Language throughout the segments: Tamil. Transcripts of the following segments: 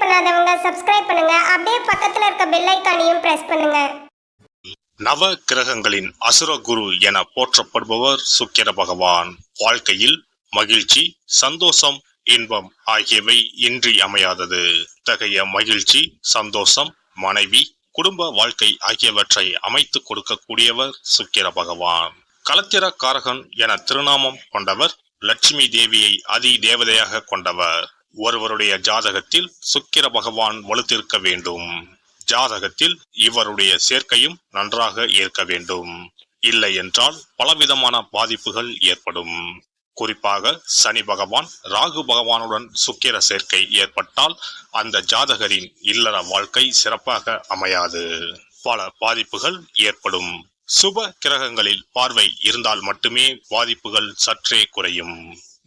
பண்ணாதவங்க சப்ஸ்கிரைப் பண்ணுங்க. அப்படியே பக்கத்துல இருக்க பெல் ஐகானையும் பிரஸ் பண்ணுங்க. நவ கிரகங்களின் அசுர குரு என போற்றப்படுபவர் சுக்கிர பகவான். வாழ்க்கையில் மகிழ்ச்சி, சந்தோஷம், இன்பம் ஆகியவை இன்றி அமையாதது. இத்தகைய மகிழ்ச்சி, சந்தோஷம், மனைவி, குடும்ப வாழ்க்கை ஆகியவற்றை அமைத்து கொடுக்கக்கூடியவர் சுக்கிர பகவான். களத்திர காரகன் என திருநாமம் கொண்டவர். லட்சுமி தேவியை அதி தேவதையாக கொண்டவர். ஒருவருடைய ஜாதகத்தில் சுக்கிர பகவான் வலுத்திருக்க வேண்டும். ஜாதகத்தில் இவருடைய சேர்க்கையும் நன்றாக இருக்க வேண்டும். இல்லை என்றால் பலவிதமான பாதிப்புகள் ஏற்படும். குறிப்பாக சனி பகவான், ராகு பகவானுடன் சுக்கிர சேர்க்கை ஏற்பட்டால் அந்த ஜாதகரின் இல்லற வாழ்க்கை சிறப்பாக அமையாது. பல பாதிப்புகள் ஏற்படும். சுப கிரகங்களில் பார்வை இருந்தால் மட்டுமே பாதிப்புகள் சற்றே குறையும்.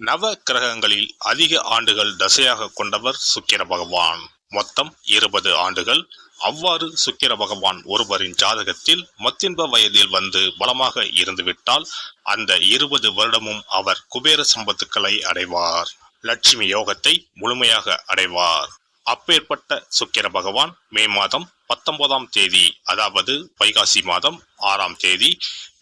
நவ கிரகங்களில் அதிக ஆண்டுகள் தசையாக கொண்டவர் சுக்கிர பகவான். மொத்தம் 20 ஆண்டுகள். அவ்வாறு சுக்கிர பகவான் ஒருவரின் ஜாதகத்தில் மத்தின்ப வயதில் வந்து பலமாக இருந்துவிட்டால் அந்த 20 வருடமும் அவர் குபேர சம்பத்துக்களை அடைவார். லட்சுமி யோகத்தை முழுமையாக அடைவார். அப்பேற்பட்ட சுக்கிர பகவான் மே மாதம் 19ஆம் தேதி, அதாவது வைகாசி மாதம் 6ஆம் தேதி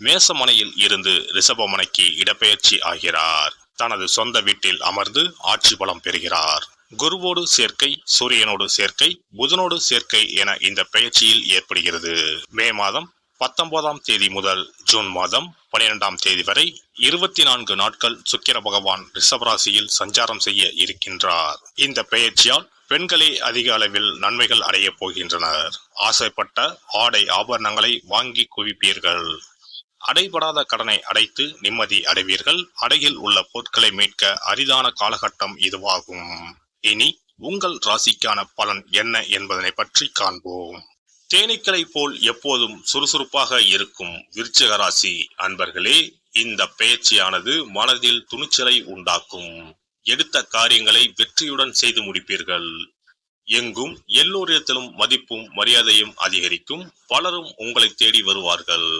மேசமனையில் இருந்து ரிஷபமனைக்கு இடப்பெயர்ச்சி ஆகிறார். தனது சொந்த வீட்டில் அமர்ந்து ஆட்சி பலம் பெறுகிறார். குருவோடு சேர்க்கை, சூரியனோடு சேர்க்கை, புதனோடு சேர்க்கை என இந்த பெயர்ச்சியில் ஏற்படுகிறது. மே மாதம் 19ஆம் தேதி முதல் ஜூன் மாதம் 12ஆம் தேதி வரை 24 நாட்கள் சுக்கிர பகவான் ரிஷபராசியில் சஞ்சாரம் செய்ய இருக்கின்றார். இந்த பெயர்ச்சியால் பெண்களே அதிக அளவில் நன்மைகள் அடைய போகின்றனர். ஆசைப்பட்ட ஆடை ஆபரணங்களை வாங்கி குவிப்பீர்கள். அடைபடாத கடனை அடைத்து நிம்மதி அடைவீர்கள். அடையில் உள்ள பொருட்களை மீட்க அரிதான காலகட்டம் இதுவாகும். இனி உங்கள் ராசிக்கான பலன் என்ன என்பதனை பற்றி காண்போம். தேனீக்களை போல் எப்போதும் சுறுசுறுப்பாக இருக்கும் விருச்சிக ராசி அன்பர்களே, இந்த பெயர்ச்சியானது மனதில் துணிச்சலை உண்டாக்கும். எடுத்த காரியங்களை வெற்றியுடன் செய்து முடிப்பீர்கள். எங்கும் எல்லோரிடத்திலும் மதிப்பும் மரியாதையும் அதிகரிக்கும். பலரும் உங்களை தேடி வருவார்கள்.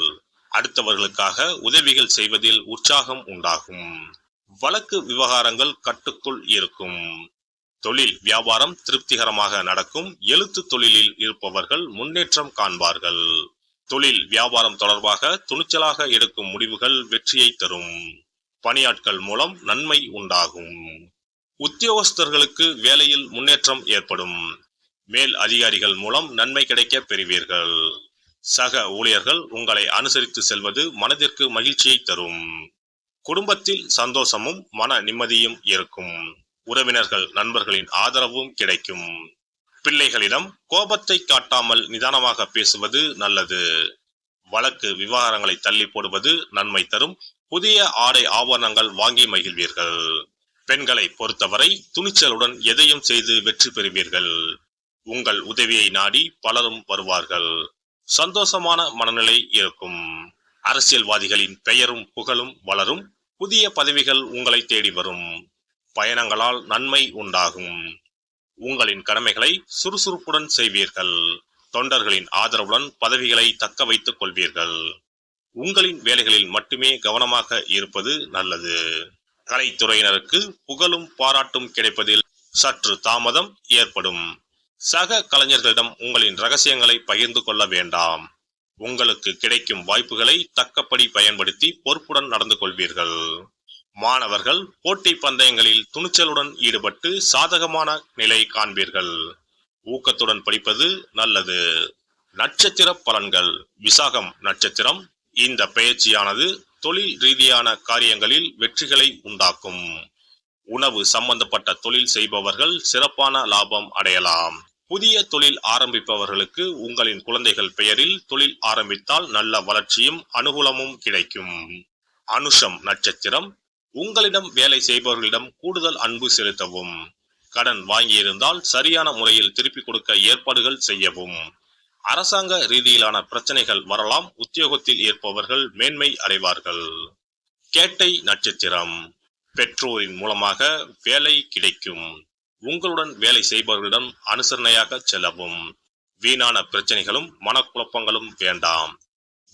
அடுத்தவர்களுக்காக உதவிகள் செய்வதில் உற்சாகம் உண்டாகும். வழக்கு விவகாரங்கள் கட்டுக்குள் இருக்கும். தொழில் வியாபாரம் திருப்திகரமாக நடக்கும். எழுத்து தொழிலில் இருப்பவர்கள் முன்னேற்றம் காண்பார்கள். தொழில் வியாபாரம் தொடர்பாக துணிச்சலாக எடுக்கும் முடிவுகள் வெற்றியை தரும். பணியாட்கள் மூலம் நன்மை உண்டாகும். உத்தியோகஸ்தர்களுக்கு வேலையில் முன்னேற்றம் ஏற்படும். மேல் அதிகாரிகள் மூலம் நன்மை கிடைக்க பெறுவீர்கள். சக ஊழியர்கள் உங்களை அனுசரித்து செல்வது மனதிற்கு மகிழ்ச்சியை தரும். குடும்பத்தில் சந்தோஷமும் மன நிம்மதியும் இருக்கும். உறவினர்கள் நண்பர்களின் ஆதரவும் கிடைக்கும். பிள்ளைகளிடம் கோபத்தை காட்டாமல் நிதானமாக பேசுவது நல்லது. வழக்கு விவகாரங்களை தள்ளி போடுவது நன்மை தரும். புதிய ஆடை ஆபரணங்கள் வாங்கி மகிழ்வீர்கள். பெண்களை பொறுத்தவரை துணிச்சலுடன் எதையும் செய்து வெற்றி பெறுவீர்கள். உங்கள் உதவியை நாடி பலரும் வருவார்கள். சந்தோஷமான மனநிலை இருக்கும். அரசியல்வாதிகளின் பெயரும் புகழும் வளரும். புதிய பதவிகள் உங்களை தேடி வரும். பயணங்களால் நன்மை உண்டாகும். உங்களின் கடமைகளை சுறுசுறுப்புடன் செய்வீர்கள். தொண்டர்களின் ஆதரவுடன் பதவிகளை தக்க வைத்துக் கொள்வீர்கள். உங்களின் வேலைகளில் மட்டுமே கவனமாக இருப்பது நல்லது. கலைத்துறையினருக்கு புகழும் பாராட்டும் கிடைப்பதில் சற்று தாமதம் ஏற்படும். சக கலைஞர்களிடம் உங்களின் ரகசியங்களை பகிர்ந்து கொள்ள வேண்டாம். உங்களுக்கு கிடைக்கும் வாய்ப்புகளை தக்கப்படி பயன்படுத்தி பொறுப்புடன் நடந்து கொள்வீர்கள். மாணவர்கள் போட்டி பந்தயங்களில் துணிச்சலுடன் ஈடுபட்டு சாதகமான நிலை காண்பீர்கள். ஊக்கத்துடன் படிப்பது நல்லது. நட்சத்திர பலன்கள். விசாகம் நட்சத்திரம். இந்த பெயர்ச்சியானது தொழில் ரீதியான காரியங்களில் வெற்றிகளை உண்டாக்கும். உணவு சம்பந்தப்பட்ட தொழில் செய்பவர்கள் சிறப்பான லாபம் அடையலாம். புதிய தொழில் ஆரம்பிப்பவர்களுக்கு உங்களின் குழந்தைகள் பெயரில் தொழில் ஆரம்பித்தால் நல்ல வளர்ச்சியும் அனுகூலமும் கிடைக்கும். அனுஷம் நட்சத்திரம். உங்களிடம் வேலை செய்பவர்களிடம் கூடுதல் அன்பு செலுத்தவும். கடன் வாங்கியிருந்தால் சரியான முறையில் திருப்பி கொடுக்க ஏற்பாடுகள் செய்யவும். அரசாங்க ரீதியிலான பிரச்சனைகள் வரலாம். உத்தியோகத்தில் இருப்பவர்கள் மேன்மை அடைவார்கள். கேட்டை நட்சத்திரம். பெற்றோரின் மூலமாக வேலை கிடைக்கும். உங்களுடன் வேலை செய்பவர்களிடம் அனுசரணையாக செல்லவும். வீணான பிரச்சனைகளும் மனக்குழப்பங்களும் வேண்டாம்.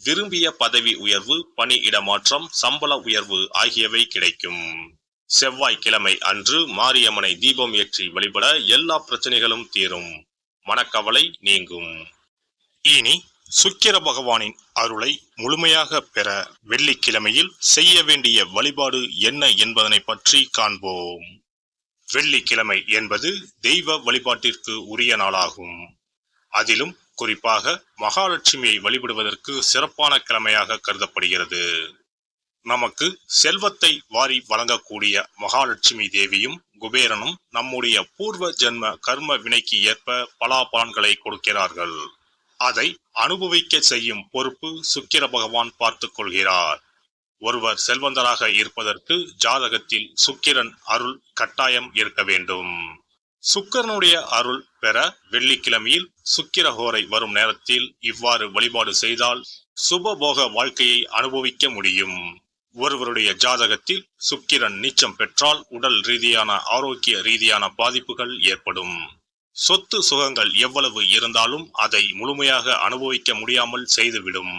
விரும்பிய பதவி உயர்வு, பணி இடமாற்றம், சம்பள உயர்வு ஆகியவை கிடைக்கும். செவ்வாய்க்கிழமை அன்று மாரியம்மனை தீபம் ஏற்றி வழிபட எல்லா பிரச்சனைகளும் தீரும், மனக்கவலை நீங்கும். இனி சுக்கிர பகவானின் அருளை முழுமையாக பெற வெள்ளிக்கிழமையில் செய்ய வேண்டிய வழிபாடு என்ன என்பதனை பற்றி காண்போம். வெள்ளிக்கிழமை என்பது தெய்வ வழிபாட்டிற்கு உரிய நாளாகும். அதிலும் குறிப்பாக மகாலட்சுமியை வழிபடுவதற்கு சிறப்பான கிழமையாக கருதப்படுகிறது. நமக்கு செல்வத்தை வாரி வழங்கக்கூடிய மகாலட்சுமி தேவியும் குபேரனும் நம்முடைய பூர்வ ஜென்ம கர்ம வினைக்கு ஏற்ப பலாபலன்களை கொடுக்கிறார்கள். அதை அனுபவிக்க செய்யும் பொறுப்பு சுக்கிர பகவான் பார்த்துக் கொள்கிறார். ஒருவர் செல்வந்தராக இருப்பதற்கு ஜாதகத்தில் சுக்கிரன் அருள் கட்டாயம் இருக்க வேண்டும். சுக்கிரனுடைய அருள் பெற வெள்ளிக்கிழமையில் சுக்கிரஹோரை வரும் நேரத்தில் இவ்வாறு வழிபாடு செய்தால் சுபபோக வாழ்க்கையை அனுபவிக்க முடியும். ஒருவருடைய ஜாதகத்தில் சுக்கிரன் நீச்சம் பெற்றால் உடல் ரீதியான ஆரோக்கிய ரீதியான பாதிப்புகள் ஏற்படும். சொத்து சுகங்கள் எவ்வளவு இருந்தாலும் அதை முழுமையாக அனுபவிக்க முடியாமல் செய்துவிடும்.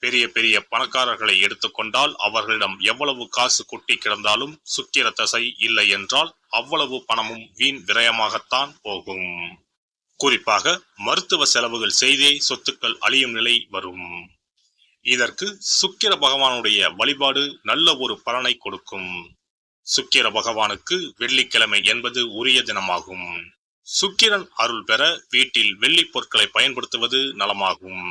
பெரிய பெரிய பணக்காரர்களை எடுத்துக்கொண்டால் அவர்களிடம் எவ்வளவு காசு கொட்டி கிடந்தாலும் சுக்கிர தசை இல்லை என்றால் அவ்வளவு பணமும் வீண் விரயமாகத்தான் போகும். குறிப்பாக மருத்துவ செலவுகள் செய்தே சொத்துக்கள் அழியும் நிலை வரும். இதற்கு சுக்கிர பகவானுடைய வழிபாடு நல்ல ஒரு பலனை கொடுக்கும். சுக்கிர பகவானுக்கு வெள்ளிக்கிழமை என்பது உரிய தினமாகும். சுக்கிரன் அருள் பெற வீட்டில் வெள்ளி பொருட்களை பயன்படுத்துவது நலமாகும்.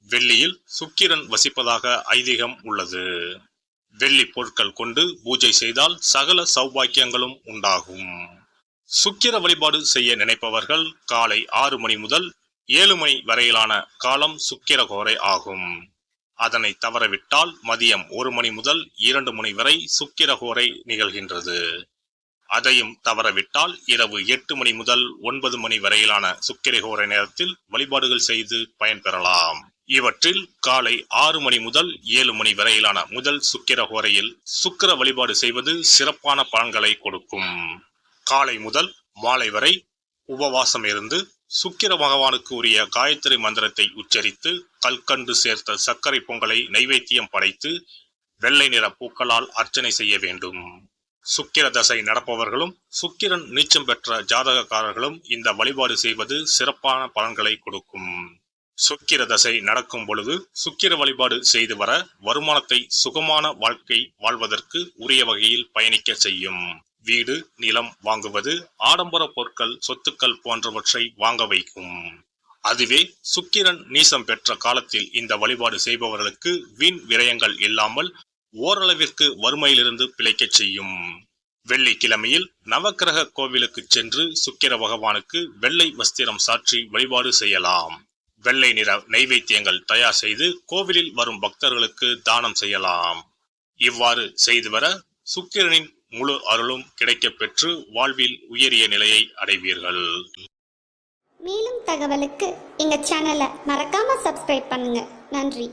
வெள்ளியில் சுக்கிரன் வசிப்பதாக ஐதீகம் உள்ளது. வெள்ளி பொருட்கள் கொண்டு பூஜை செய்தால் சகல சௌபாக்கியங்களும் உண்டாகும். சுக்கிர வழிபாடு செய்ய நினைப்பவர்கள் காலை 6 மணி முதல் 7 மணி வரையிலான காலம் சுக்கிரஹோரை ஆகும். அதனை தவறவிட்டால் மதியம் 1 மணி முதல் 2 மணி வரை சுக்கிரஹோரை நிகழ்கின்றது. அதையும் தவறவிட்டால் இரவு 8 மணி முதல் 9 மணி வரையிலான சுக்கிரஹோரை நேரத்தில் வழிபாடுகள் செய்து பயன்பெறலாம். இவற்றில் காலை 6 மணி முதல் 7 மணி வரையிலான முதல் சுக்கிரஹோரையில் சுக்கிர வழிபாடு செய்வது சிறப்பான பலன்களை கொடுக்கும். காலை முதல் மாலை வரை உபவாசம் இருந்து சுக்கிர பகவானுக்கு உரிய காயத்ரி மந்திரத்தை உச்சரித்து கல்கண்டு சேர்த்த சர்க்கரை பொங்கலை நைவேத்தியம் படைத்து வெள்ளை நிற பூக்களால் அர்ச்சனை செய்ய வேண்டும். சுக்கிர தசை நடப்பவர்களும் சுக்கிரன் நீச்சம் பெற்ற ஜாதகக்காரர்களும் இந்த வழிபாடு செய்வது சிறப்பான பலன்களை கொடுக்கும். சுக்கிர தசை நடக்கும் பொழுது சுக்கிர வழிபாடு செய்து வர வருமானத்தை சுகமான வாழ்க்கை வாழ்வதற்கு உரிய வகையில் பயணிக்க செய்யும். வீடு நிலம் வாங்குவது, ஆடம்பர பொருட்கள் சொத்துக்கள் போன்றவற்றை வாங்க வைக்கும். அதுவே சுக்கிரன் நீசம் பெற்ற காலத்தில் இந்த வழிபாடு செய்பவர்களுக்கு வீண் விரயங்கள் இல்லாமல் ஓரளவிற்கு வறுமையிலிருந்து பிழைக்கச் செய்யும். வெள்ளிக்கிழமையில் நவக்கிரக கோவிலுக்கு சென்று சுக்கிர பகவானுக்கு வெள்ளை வஸ்திரம் சாற்றி வழிபாடு செய்யலாம். வெள்ளை நிற நைவேத்தியங்கள் தயார் செய்து கோவிலில் வரும் பக்தர்களுக்கு தானம் செய்யலாம். இவ்வாறு செய்து வர சுக்கிரனின் முழு அருளும் கிடைக்கப் பெற்று வாழ்வில் உயரிய நிலையை அடைவீர்கள். மேலும் தகவலுக்கு எங்க சேனலை மறக்காம சப்ஸ்கிரைப் பண்ணுங்க. நன்றி.